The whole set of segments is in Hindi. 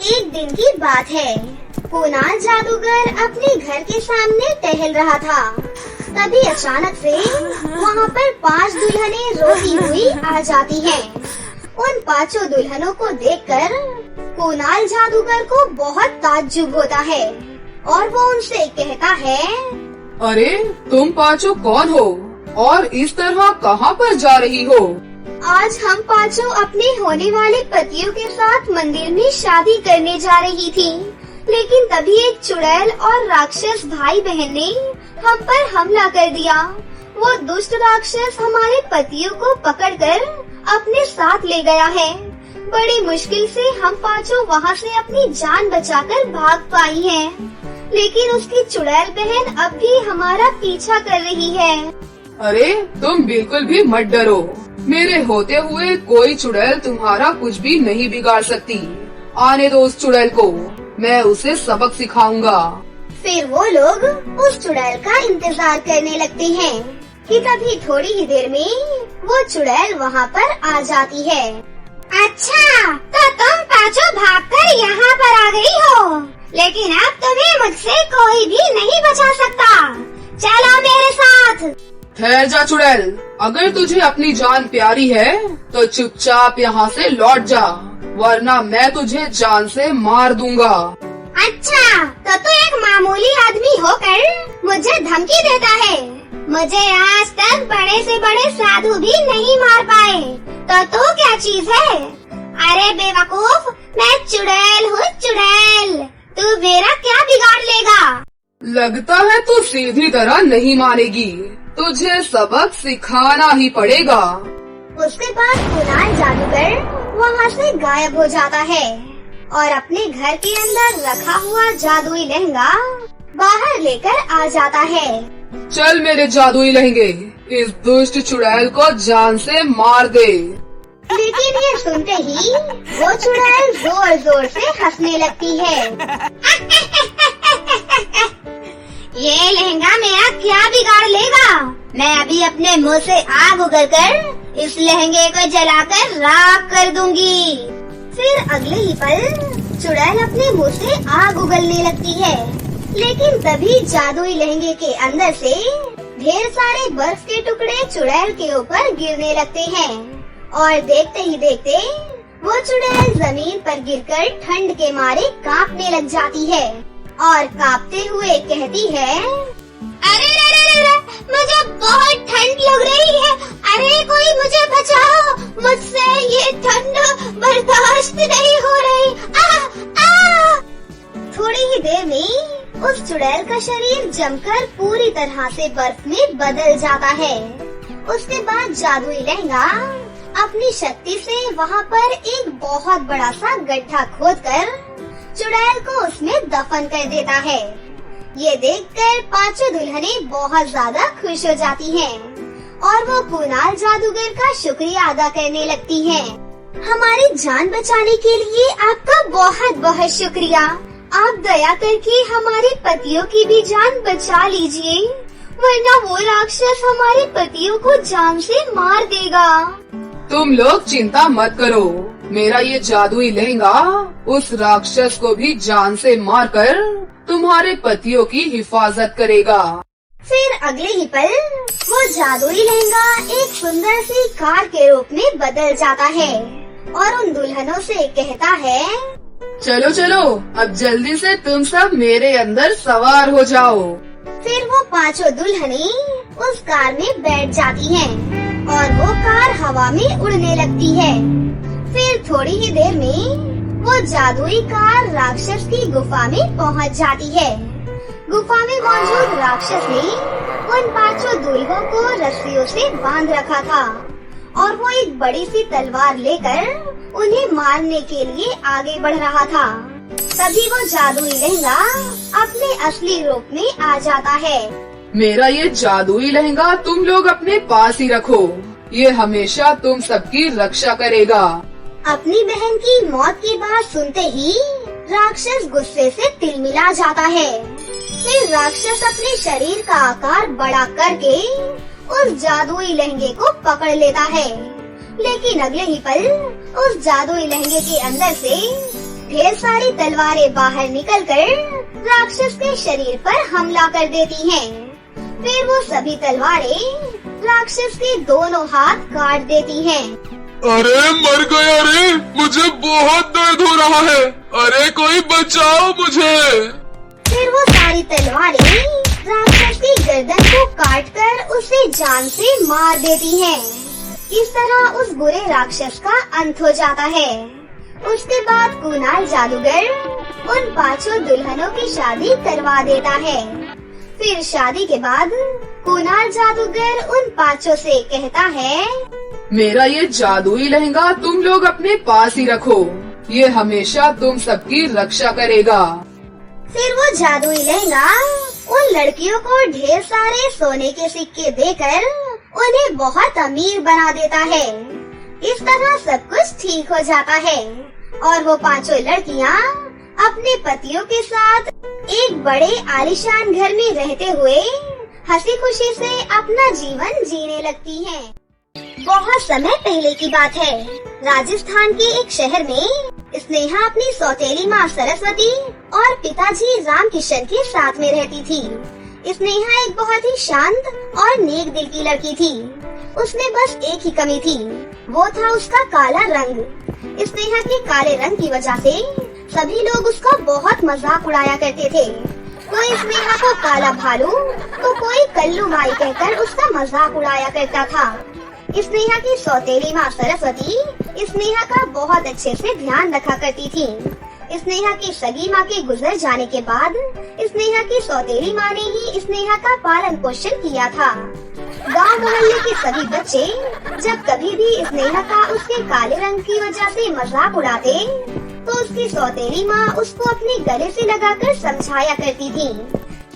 एक दिन की बात है। कुणाल जादूगर अपने घर के सामने टहल रहा था। तभी अचानक से वहाँ पर 5 दुल्हनें रोती हुई आ जाती हैं। उन 5 दुल्हनों को देखकर कुणाल जादूगर को बहुत ताज्जुब होता है और वो उनसे कहता है, अरे तुम 5 कौन हो और इस तरह कहाँ पर जा रही हो? आज हम 5 अपने होने वाले पतियों के साथ मंदिर में शादी करने जा रही थी, लेकिन तभी एक चुड़ैल और राक्षस भाई बहन ने हम पर हमला कर दिया। वो दुष्ट राक्षस हमारे पतियों को पकड़कर अपने साथ ले गया है। बड़ी मुश्किल से हम 5 वहाँ से अपनी जान बचाकर भाग पाई हैं, लेकिन उसकी चुड़ैल बहन अब भी हमारा पीछा कर रही है। अरे तुम बिल्कुल भी मत डरो, मेरे होते हुए कोई चुड़ैल तुम्हारा कुछ भी नहीं बिगाड़ सकती। आने दो उस चुड़ैल को, मैं उसे सबक सिखाऊंगा। फिर वो लोग उस चुड़ैल का इंतजार करने लगते हैं कि तभी थोड़ी ही देर में वो चुड़ैल वहाँ पर आ जाती है। अच्छा, तो तुम 5 भागकर यहाँ पर आ गई हो, लेकिन अब तुम्हें मुझसे कोई भी नहीं बचा सकता। चलो मेरे साथ। ठहर जा चुड़ैल, अगर तुझे अपनी जान प्यारी है तो चुपचाप यहाँ से लौट जा, वरना मैं तुझे जान से मार दूंगा। अच्छा, तो तू एक मामूली आदमी होकर मुझे धमकी देता है। मुझे आज तक बड़े से बड़े साधु भी नहीं मार पाए, तो तू क्या चीज है? अरे बेवकूफ, मैं चुड़ैल हूँ, चुड़ैल। तू मेरा क्या बिगाड़ लेगा? लगता है तू सीधी तरह नहीं मानेगी, तुझे सबक सिखाना ही पड़ेगा। उसके बाद कुणाल जादूगर वहाँ से गायब हो जाता है और अपने घर के अंदर रखा हुआ जादुई लहंगा बाहर लेकर आ जाता है। चल मेरे जादुई लहंगे, इस दुष्ट चुड़ैल को जान से मार दे। लेकिन ये सुनते ही वो चुड़ैल जोर जोर से हंसने लगती है। ये लहंगा मेरा क्या बिगाड़ लेगा? मैं अभी अपने मुंह से आग उगलकर इस लहंगे को जलाकर राख कर दूंगी। फिर अगले ही पल चुड़ैल अपने मुंह से आग उगलने लगती है, लेकिन तभी जादुई लहंगे के अंदर से ढेर सारे बर्फ के टुकड़े चुड़ैल के ऊपर गिरने लगते हैं और देखते ही देखते वो चुड़ैल जमीन पर गिरकर ठंड के मारे कांपने लग जाती है और कांपते हुए कहती है, अरे रे रे रे, मुझे बहुत ठंड लग रही है। अरे कोई मुझे बचाओ, मुझसे ये ठंड बर्दाश्त नहीं हो रही। थोड़ी ही देर में उस चुड़ैल का शरीर जमकर पूरी तरह से बर्फ में बदल जाता है। उसके बाद जादुई लहंगा अपनी शक्ति से वहाँ पर एक बहुत बड़ा सा गड्ढा खोदकर चुड़ैल को उसमें दफन कर देता है। ये देखकर 5 दुल्हनें बहुत ज्यादा खुश हो जाती हैं और वो कुणाल जादूगर का शुक्रिया अदा करने लगती हैं। हमारी जान बचाने के लिए आपका बहुत बहुत शुक्रिया। आप दया करके हमारे पतियों की भी जान बचा लीजिए, वरना वो राक्षस हमारे पतियों को जान से मार देगा। तुम लोग चिंता मत करो, मेरा ये जादुई लहंगा उस राक्षस को भी जान से मारकर तुम्हारे पतियों की हिफाजत करेगा। फिर अगले ही पल वो जादुई लहंगा एक सुंदर सी कार के रूप में बदल जाता है और उन दुल्हनों से कहता है, चलो चलो, अब जल्दी से तुम सब मेरे अंदर सवार हो जाओ। फिर वो 5 दुल्हनें उस कार में बैठ जाती हैं और वो कार हवा में उड़ने लगती है। फिर थोड़ी ही देर में वो जादुई कार राक्षस की गुफा में पहुंच जाती है। गुफा में मौजूद राक्षस ने उन 5 दूल्हों को रस्सियों से बांध रखा था और वो एक बड़ी सी तलवार लेकर उन्हें मारने के लिए आगे बढ़ रहा था। तभी वो जादुई लहंगा अपने असली रूप में आ जाता है। मेरा ये जादुई लहंगा तुम लोग अपने पास ही रखो, ये हमेशा तुम सबकी रक्षा करेगा। अपनी बहन की मौत की बात सुनते ही राक्षस गुस्से से तिलमिला जाता है। फिर राक्षस अपने शरीर का आकार बड़ा करके उस जादुई लहंगे को पकड़ लेता है, लेकिन अगले ही पल उस जादुई लहंगे के अंदर से ढेर सारी तलवारें बाहर निकलकर राक्षस के शरीर पर हमला कर देती हैं। फिर वो सभी तलवारें राक्षस के दोनों हाथ काट देती हैं। अरे मर गया रे, मुझे बहुत दर्द हो रहा है। अरे कोई बचाओ मुझे। फिर वो सारी तलवारें राक्षस की गर्दन को काटकर उसे जान से मार देती हैं। इस तरह उस बुरे राक्षस का अंत हो जाता है। उसके बाद कुणाल जादूगर उन 5 दुल्हनों की शादी करवा देता है। फिर शादी के बाद कुणाल जादूगर उन 5 से कहता है, मेरा ये जादुई लहंगा तुम लोग अपने पास ही रखो, ये हमेशा तुम सबकी रक्षा करेगा। फिर वो जादुई लहंगा उन लड़कियों को ढेर सारे सोने के सिक्के देकर उन्हें बहुत अमीर बना देता है। इस तरह सब कुछ ठीक हो जाता है और वो 5 लड़कियाँ अपने पतियों के साथ एक बड़े आलीशान घर में रहते हुए हंसी खुशी से अपना जीवन जीने लगती हैं। बहुत समय पहले की बात है। राजस्थान के एक शहर में स्नेहा अपनी सौतेली माँ सरस्वती और पिताजी राम किशन के साथ में रहती थी। स्नेहा एक बहुत ही शांत और नेक दिल की लड़की थी। उसमें बस एक ही कमी थी, वो था उसका काला रंग। स्नेहा के काले रंग की वजह से सभी लोग उसका बहुत मजाक उड़ाया करते थे। कोई स्नेहा को काला भालू तो कोई कल्लू माई कहकर उसका मजाक उड़ाया करता था। स्नेहा की सौतेली माँ सरस्वती स्नेहा का बहुत अच्छे से ध्यान रखा करती थी। स्नेहा की सगी माँ के गुजर जाने के बाद स्नेहा की सौतेली माँ ने ही स्नेहा का पालन पोषण किया था। गांव मोहल्ले के सभी बच्चे जब कभी भी स्नेहा का उसके काले रंग की वजह से मजाक उड़ाते तो उसकी सौतेली माँ उसको अपने गले से लगाकर समझाया करती थी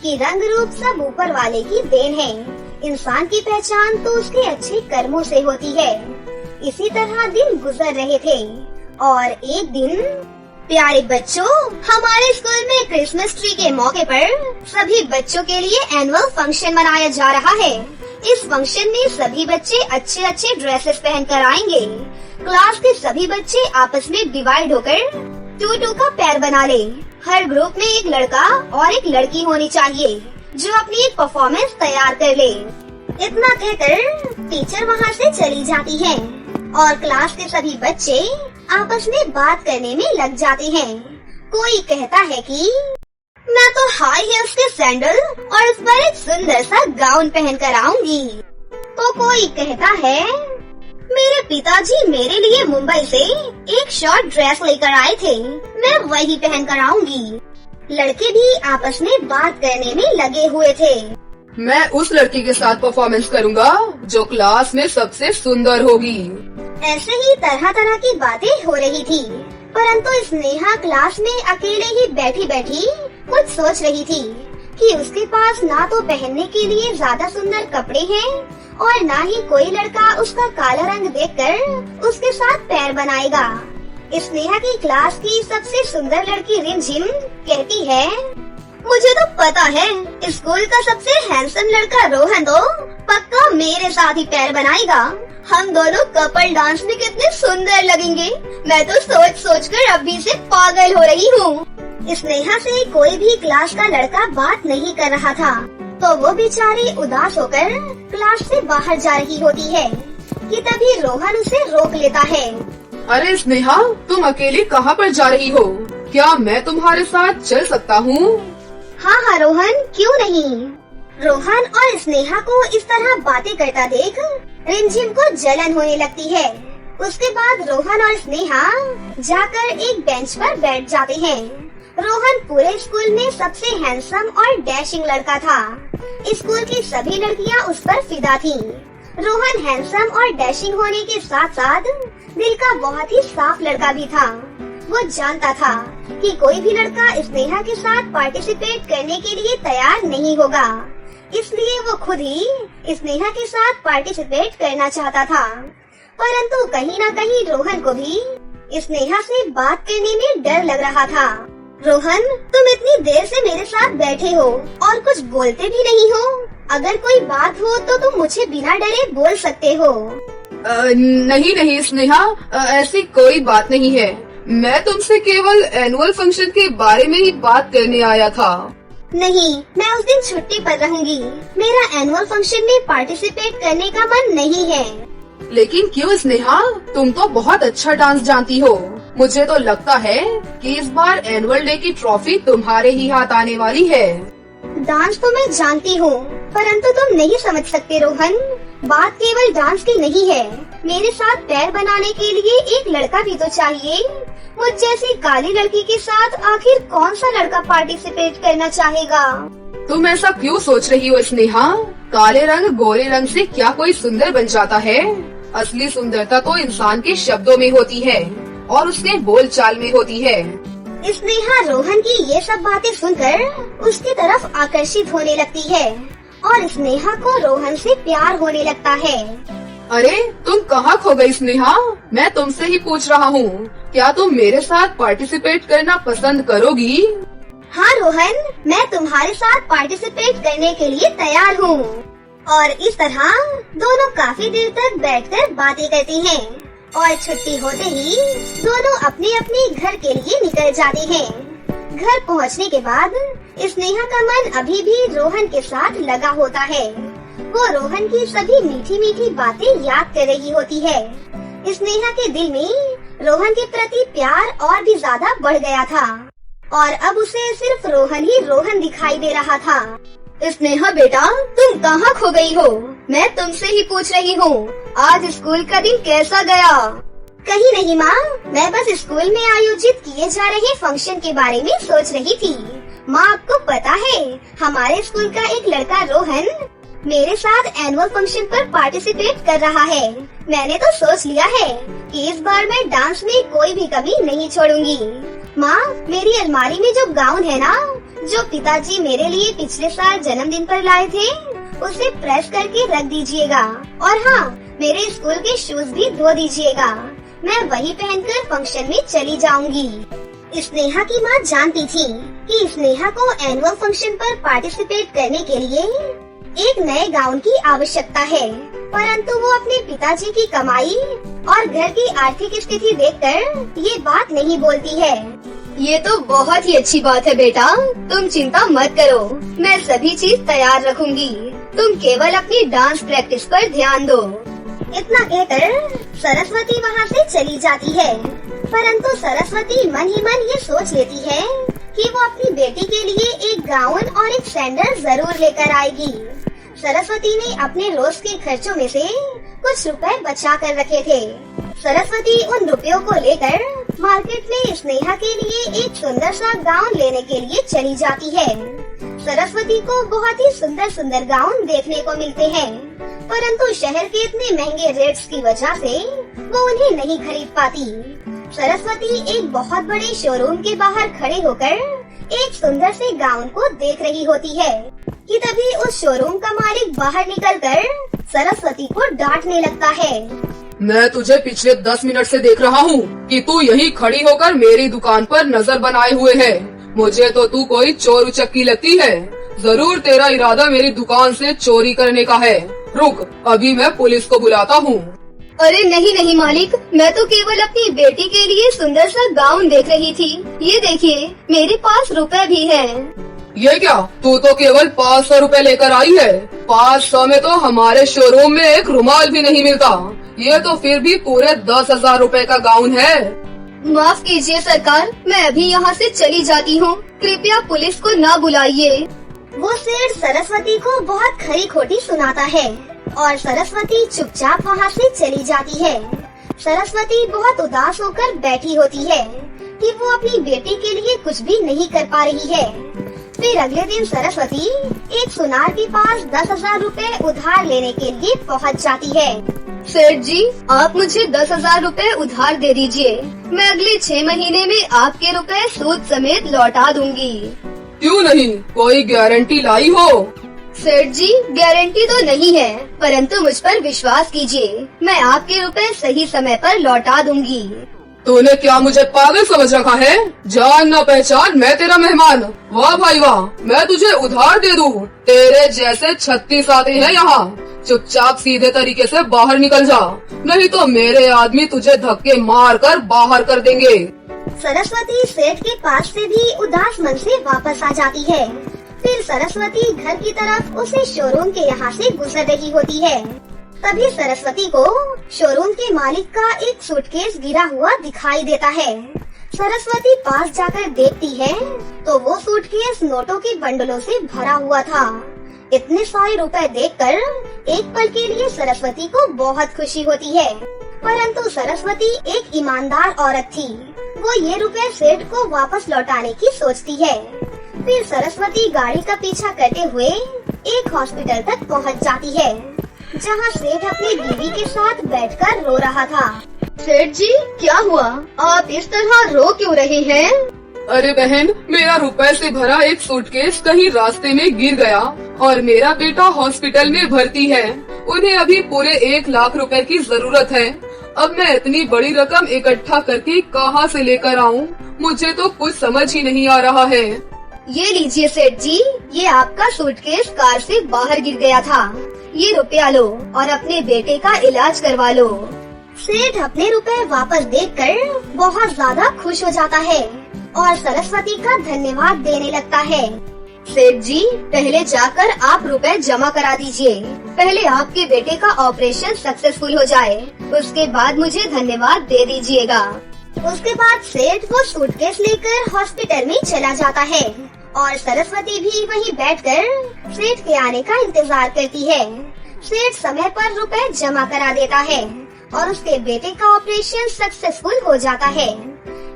कि रंग रूप सब ऊपर वाले की देन है, इंसान की पहचान तो उसके अच्छे कर्मों से होती है। इसी तरह दिन गुजर रहे थे और एक दिन, प्यारे बच्चों, हमारे स्कूल में क्रिसमस ट्री के मौके पर सभी बच्चों के लिए एनुअल फंक्शन मनाया जा रहा है। इस फंक्शन में सभी बच्चे अच्छे अच्छे ड्रेसेस पहन कर आएंगे। क्लास के सभी बच्चे आपस में डिवाइड होकर 2-2 का पैर बना ले। हर ग्रुप में एक लड़का और एक लड़की होनी चाहिए जो अपनी एक परफॉर्मेंस तैयार कर ले। इतना कहकर टीचर वहाँ से चली जाती है और क्लास के सभी बच्चे आपस में बात करने में लग जाते हैं। कोई कहता है कि मैं तो हाई हील्स के सैंडल और उस पर एक सुंदर सा गाउन पहन कर आऊंगी। तो कोई कहता है, मेरे पिताजी मेरे लिए मुंबई से एक शॉर्ट ड्रेस लेकर आए थे, मैं वही पहन कर आऊंगी। लड़के भी आपस में बात करने में लगे हुए थे। मैं उस लड़की के साथ परफॉर्मेंस करूंगा जो क्लास में सबसे सुंदर होगी। ऐसे ही तरह तरह की बातें हो रही थी, परंतु स्नेहा क्लास में अकेले ही बैठी बैठी कुछ सोच रही थी कि उसके पास ना तो पहनने के लिए ज्यादा सुंदर कपड़े हैं और ना ही कोई लड़का उसका काला रंग देखकर उसके साथ पैर बनाएगा। स्नेहा की क्लास की सबसे सुंदर लड़की रिमझिम कहती है, मुझे तो पता है स्कूल का सबसे हैंडसम लड़का रोहन तो पक्का मेरे साथ ही पैर बनाएगा। हम दोनों कपल डांस में कितने सुंदर लगेंगे। मैं तो सोच सोच कर अभी से पागल हो रही हूँ। स्नेहा से कोई भी क्लास का लड़का बात नहीं कर रहा था, तो वो बेचारी उदास होकर क्लास से बाहर जा रही होती है कि तभी रोहन उसे रोक लेता है। अरे स्नेहा, तुम अकेली कहाँ पर जा रही हो? क्या मैं तुम्हारे साथ चल सकता हूँ? हाँ रोहन, क्यों नहीं। रोहन और स्नेहा को इस तरह बातें करता देख रिमझिम को जलन होने लगती है। उसके बाद रोहन और स्नेहा जाकर एक बेंच पर बैठ जाते हैं। रोहन पूरे स्कूल में सबसे हैंडसम और डैशिंग लड़का था। स्कूल की सभी लड़कियां उस पर फिदा थीं। रोहन हैंडसम और डैशिंग होने के साथ साथ दिल का बहुत ही साफ लड़का भी था। वो जानता था कि कोई भी लड़का स्नेहा के साथ पार्टिसिपेट करने के लिए तैयार नहीं होगा, इसलिए वो खुद ही स्नेहा के साथ पार्टिसिपेट करना चाहता था। परंतु कहीं न कहीं रोहन को भी स्नेहा से बात करने में डर लग रहा था। रोहन, तुम इतनी देर से मेरे साथ बैठे हो और कुछ बोलते भी नहीं हो। अगर कोई बात हो तो तुम मुझे बिना डरे बोल सकते हो। नहीं नहीं स्नेहा, ऐसी कोई बात नहीं है। मैं तुमसे केवल एनुअल फंक्शन के बारे में ही बात करने आया था। नहीं, मैं उस दिन छुट्टी पर रहूंगी। मेरा एनुअल फंक्शन में पार्टिसिपेट करने का मन नहीं है। लेकिन क्यों स्नेहा, तुम तो बहुत अच्छा डांस जानती हो। मुझे तो लगता है कि इस बार एनुअल डे की ट्रॉफी तुम्हारे ही हाथ आने वाली है। डांस तो मैं जानती हूँ, परंतु तुम नहीं समझ सकते रोहन। बात केवल डांस की नहीं है। मेरे साथ पैर बनाने के लिए एक लड़का भी तो चाहिए। मुझ जैसी काली लड़की के साथ आखिर कौन सा लड़का पार्टिसिपेट करना चाहेगा? तुम ऐसा क्यों सोच रही हो स्नेहा? काले रंग गोरे रंग से क्या कोई सुंदर बन जाता है? असली सुंदरता तो इंसान के शब्दों में होती है और उसके बोल चाल में होती है। स्नेहा रोहन की ये सब बातें सुनकर उसकी तरफ आकर्षित होने लगती है और स्नेहा को रोहन से प्यार होने लगता है। अरे तुम कहाँ खो गई स्नेहा? मैं तुमसे ही पूछ रहा हूँ, क्या तुम मेरे साथ पार्टिसिपेट करना पसंद करोगी? हाँ रोहन, मैं तुम्हारे साथ पार्टिसिपेट करने के लिए तैयार हूँ। और इस तरह दोनों काफी देर तक बैठकर बातें करती हैं और छुट्टी होते ही दोनों अपने अपने घर के लिए निकल जाते हैं। घर पहुँचने के बाद स्नेहा का मन अभी भी रोहन के साथ लगा होता है। वो रोहन की सभी मीठी मीठी बातें याद कर रही होती है। स्नेहा के दिल में रोहन के प्रति प्यार और भी ज्यादा बढ़ गया था और अब उसे सिर्फ रोहन ही रोहन दिखाई दे रहा था। स्नेहा बेटा, तुम कहाँ खो गई हो? मैं तुमसे ही पूछ रही हूँ। आज स्कूल का दिन कैसा गया? कहीं नहीं माँ, मैं बस स्कूल में आयोजित किए जा रहे फंक्शन के बारे में सोच रही थी। माँ, आपको पता है हमारे स्कूल का एक लड़का रोहन मेरे साथ एनुअल फंक्शन पर पार्टिसिपेट कर रहा है। मैंने तो सोच लिया है कि इस बार मैं डांस में कोई भी कमी नहीं छोड़ूंगी। माँ, मेरी अलमारी में जो गाउन है ना, जो पिताजी मेरे लिए पिछले साल जन्मदिन पर लाए थे, उसे प्रेस करके रख दीजिएगा। और हाँ, मेरे स्कूल के शूज भी धो दीजिएगा। मैं वही पहनकर फंक्शन में चली जाऊंगी। स्नेहा की माँ जानती थी कि स्नेहा को एनुअल फंक्शन पर पार्टिसिपेट करने के लिए एक नए गाउन की आवश्यकता है, परंतु वो अपने पिताजी की कमाई और घर की आर्थिक स्थिति देखकर ये बात नहीं बोलती है। ये तो बहुत ही अच्छी बात है बेटा, तुम चिंता मत करो, मैं सभी चीज तैयार रखूंगी। तुम केवल अपनी डांस प्रैक्टिस पर ध्यान दो। इतना कहकर सरस्वती वहाँ से चली जाती है, परंतु सरस्वती मन ही मन ये सोच लेती है कि वो अपनी बेटी के लिए एक गाउन और एक सैंडल जरूर लेकर आएगी। सरस्वती ने अपने रोज के खर्चों में से कुछ रुपए बचा कर रखे थे। सरस्वती उन रुपयों को लेकर मार्केट में स्नेहा के लिए एक सुंदर सा गाउन लेने के लिए चली जाती है। सरस्वती को बहुत ही सुंदर सुंदर गाउन देखने को मिलते हैं, परंतु शहर के इतने महंगे रेट्स की वजह से वो उन्हें नहीं खरीद पाती। सरस्वती एक बहुत बड़े शोरूम के बाहर खड़े होकर एक सुंदर से गाउन को देख रही होती है कि तभी उस शोरूम का मालिक बाहर निकलकर सरस्वती को डांटने लगता है। मैं तुझे पिछले 10 मिनट से देख रहा हूँ कि तू यहीं खड़ी होकर मेरी दुकान पर नजर बनाए हुए है। मुझे तो तू कोई चोर उचक्की लगती है। जरूर तेरा इरादा मेरी दुकान से चोरी करने का है। रुक, अभी मैं पुलिस को बुलाता हूँ। अरे नहीं नहीं मालिक, मैं तो केवल अपनी बेटी के लिए सुंदर सा गाउन देख रही थी। ये देखिए, मेरे पास रुपए भी हैं। ये क्या, तू तो केवल 500 रुपए लेकर आई है। 500 में तो हमारे शोरूम में एक रुमाल भी नहीं मिलता। ये तो फिर भी पूरे 10,000 रुपए का गाउन है। माफ कीजिए सरकार, मैं अभी यहाँ से चली जाती हूँ। कृपया पुलिस को न बुलाइए। वो सेठ सरस्वती को बहुत खरी खोटी सुनाता है और सरस्वती चुपचाप वहाँ से चली जाती है। सरस्वती बहुत उदास होकर बैठी होती है कि वो अपनी बेटी के लिए कुछ भी नहीं कर पा रही है। फिर अगले दिन सरस्वती एक सुनार के पास 10,000 रुपए उधार लेने के लिए पहुँच जाती है। सेठ जी, आप मुझे 10,000 रुपए उधार दे दीजिए। मैं अगले 6 महीने में आपके रुपए सूद समेत लौटा दूंगी। क्यों नहीं, कोई गारंटी लाई हो? सेठ जी, गारंटी तो नहीं है, परंतु मुझ पर विश्वास कीजिए, मैं आपके रुपए सही समय पर लौटा दूंगी। तूने क्या मुझे पागल समझ रखा है? जान न पहचान, मैं तेरा मेहमान। वाह भाई वाह, मैं तुझे उधार दे दूं। तेरे जैसे 36 आते हैं यहाँ। चुपचाप सीधे तरीके से बाहर निकल जा, नहीं तो मेरे आदमी तुझे धक्के मार कर बाहर कर देंगे। सरस्वती सेठ के पास से भी उदास मन से वापस आ जाती है। फिर सरस्वती घर की तरफ उसे शोरूम के यहाँ से गुजर रही होती है। तभी सरस्वती को शोरूम के मालिक का एक सूटकेस गिरा हुआ दिखाई देता है। सरस्वती पास जाकर देखती है तो वो सूटकेस नोटों के बंडलों से भरा हुआ था। इतने सारे रुपए देखकर एक पल के लिए सरस्वती को बहुत खुशी होती है, परंतु सरस्वती एक ईमानदार औरत थी। वो ये रुपए सेठ को वापस लौटाने की सोचती है। फिर सरस्वती गाड़ी का पीछा करते हुए एक हॉस्पिटल तक पहुंच जाती है, जहां सेठ अपनी बीवी के साथ बैठकर रो रहा था। सेठ जी, क्या हुआ? आप इस तरह रो क्यों रहे हैं? अरे बहन, मेरा रुपए से भरा एक सूटकेस कहीं रास्ते में गिर गया और मेरा बेटा हॉस्पिटल में भर्ती है। उन्हें अभी पूरे 1 लाख रुपए की जरूरत है। अब मैं इतनी बड़ी रकम इकट्ठा करके कहाँ से लेकर आऊँ? मुझे तो कुछ समझ ही नहीं आ रहा है। ये लीजिए सेठ जी, ये आपका सूटकेस कार से बाहर गिर गया था। ये रुपया लो और अपने बेटे का इलाज करवा लो। सेठ अपने रुपए वापस देखकर बहुत ज्यादा खुश हो जाता है और सरस्वती का धन्यवाद देने लगता है। सेठ जी, पहले जाकर आप रुपए जमा करा दीजिए। पहले आपके बेटे का ऑपरेशन सक्सेसफुल हो जाए, उसके बाद मुझे धन्यवाद दे दीजिएगा। उसके बाद सेठ वो सूटकेस लेकर हॉस्पिटल में चला जाता है और सरस्वती भी वहीं बैठकर सेठ के आने का इंतजार करती है। सेठ समय पर रुपए जमा करा देता है और उसके बेटे का ऑपरेशन सक्सेसफुल हो जाता है।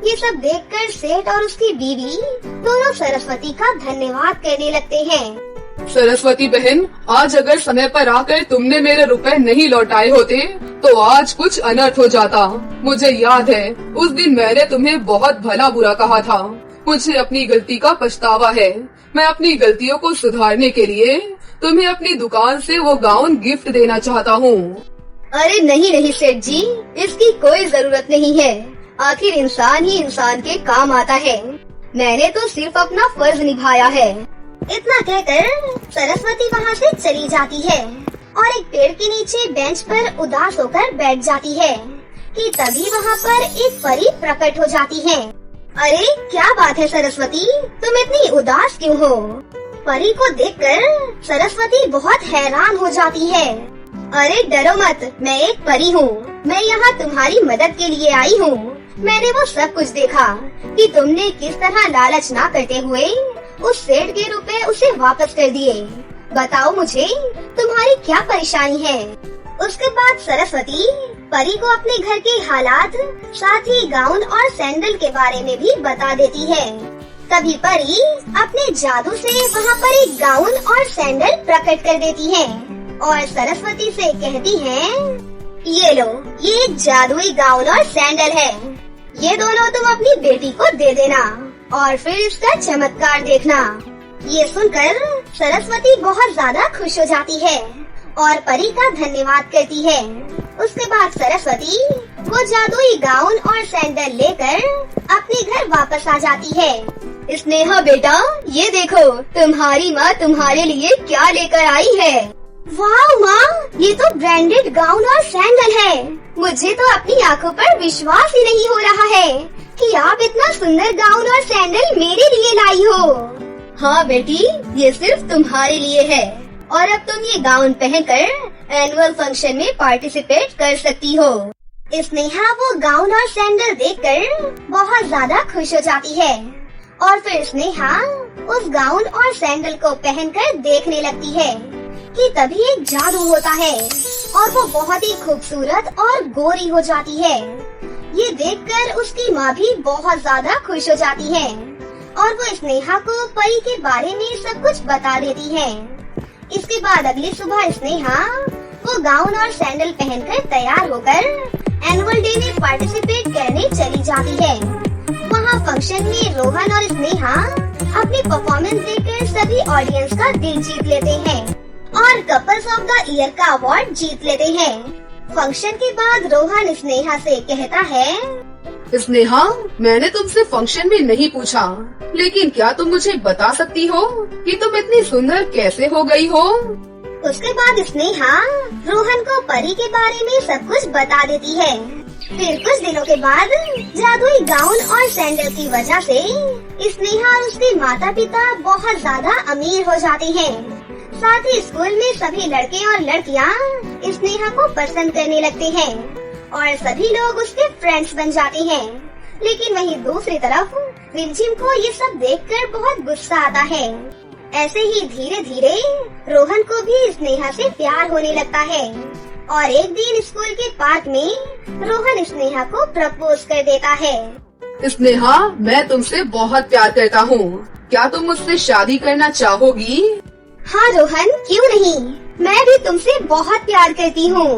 ये सब देखकर सेठ और उसकी बीवी दोनों सरस्वती का धन्यवाद करने लगते हैं। सरस्वती बहन, आज अगर समय पर आकर तुमने मेरे रुपए नहीं लौटाए होते तो आज कुछ अनर्थ हो जाता। मुझे याद है उस दिन मैंने तुम्हें बहुत भला बुरा कहा था। मुझे अपनी गलती का पछतावा है। मैं अपनी गलतियों को सुधारने के लिए तुम्हें अपनी दुकान से वो गाउन गिफ्ट देना चाहता हूँ। अरे नहीं सेठ जी, इसकी कोई जरूरत नहीं है। आखिर इंसान ही इंसान के काम आता है। मैंने तो सिर्फ अपना फर्ज निभाया है। इतना कहकर सरस्वती वहाँ से चली जाती है और एक पेड़ के नीचे बेंच पर उदास होकर बैठ जाती है कि तभी वहाँ पर एक परी प्रकट हो जाती है। अरे क्या बात है सरस्वती, तुम इतनी उदास क्यों हो? परी को देखकर सरस्वती बहुत हैरान हो जाती है। अरे डरो मत, मैं एक परी हूँ। मैं यहाँ तुम्हारी मदद के लिए आई हूँ। मैंने वो सब कुछ देखा कि तुमने किस तरह लालच ना करते हुए उस सेठ के रुपए उसे वापस कर दिए। बताओ मुझे तुम्हारी क्या परेशानी है? उसके बाद सरस्वती परी को अपने घर के हालात, साथ ही गाउन और सैंडल के बारे में भी बता देती है। तभी परी अपने जादू से वहाँ पर एक गाउन और सैंडल प्रकट कर देती है और सरस्वती से कहती है, ये लो, ये एक जादुई गाउन और सैंडल है। ये दोनों तुम अपनी बेटी को दे देना और फिर इसका चमत्कार देखना। ये सुनकर सरस्वती बहुत ज्यादा खुश हो जाती है और परी का धन्यवाद करती है। उसके बाद सरस्वती वो जादुई गाउन और सैंडल लेकर अपने घर वापस आ जाती है। स्नेहा बेटा, ये देखो तुम्हारी माँ तुम्हारे लिए क्या लेकर आई है। वाह माँ, ये तो ब्रांडेड गाउन और सैंडल है। मुझे तो अपनी आंखों पर विश्वास ही नहीं हो रहा है कि आप इतना सुंदर गाउन और सैंडल मेरे लिए लाई हो। हाँ बेटी, ये सिर्फ तुम्हारे लिए है और अब तुम ये गाउन पहनकर एनुअल फंक्शन में पार्टिसिपेट कर सकती हो। स्नेहा वो गाउन और सैंडल देखकर बहुत ज्यादा खुश हो जाती है और फिर स्नेहा उस गाउन और सैंडल को पहनकर देखने लगती है कि तभी एक जादू होता है और वो बहुत ही खूबसूरत और गोरी हो जाती है। ये देखकर उसकी माँ भी बहुत ज्यादा खुश हो जाती है और वो स्नेहा को परी के बारे में सब कुछ बता देती है। इसके बाद अगली सुबह स्नेहा वो गाउन और सैंडल पहनकर तैयार होकर एनुअल डे में पार्टिसिपेट करने चली जाती है। वहाँ फंक्शन में रोहन और स्नेहा अपनी परफॉर्मेंस देकर सभी ऑडियंस का दिल जीत लेते हैं और कपल्स ऑफ द ईयर का अवार्ड जीत लेते हैं। फंक्शन के बाद रोहन स्नेहा से कहता है, स्नेहा, मैंने तुमसे फंक्शन में नहीं पूछा, लेकिन क्या तुम मुझे बता सकती हो कि तुम इतनी सुंदर कैसे हो गई हो? उसके बाद स्नेहा रोहन को परी के बारे में सब कुछ बता देती है। फिर कुछ दिनों के बाद जादुई गाउन और सैंडल की वजह से स्नेहा और उसके माता पिता बहुत ज्यादा अमीर हो जाते हैं। साथ ही स्कूल में सभी लड़के और लड़कियां स्नेहा को पसंद करने लगते हैं और सभी लोग उसके फ्रेंड्स बन जाते हैं। लेकिन वहीं दूसरी तरफ रिमझिम को ये सब देखकर बहुत गुस्सा आता है। ऐसे ही धीरे धीरे रोहन को भी स्नेहा से प्यार होने लगता है और एक दिन स्कूल के पार्क में रोहन स्नेहा को प्रपोज कर देता है। स्नेहा, मैं तुमसे बहुत प्यार करता हूँ। क्या तुम मुझसे शादी करना चाहोगी? हाँ रोहन, क्यों नहीं, मैं भी तुमसे बहुत प्यार करती हूँ।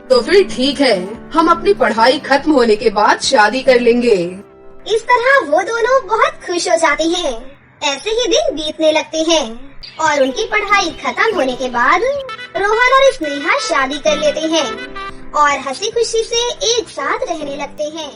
तो फिर ठीक है, हम अपनी पढ़ाई खत्म होने के बाद शादी कर लेंगे। इस तरह वो दोनों बहुत खुश हो जाते हैं। ऐसे ही दिन बीतने लगते हैं और उनकी पढ़ाई खत्म होने के बाद रोहन और स्नेहा शादी कर लेते हैं और हंसी खुशी से एक साथ रहने लगते हैं।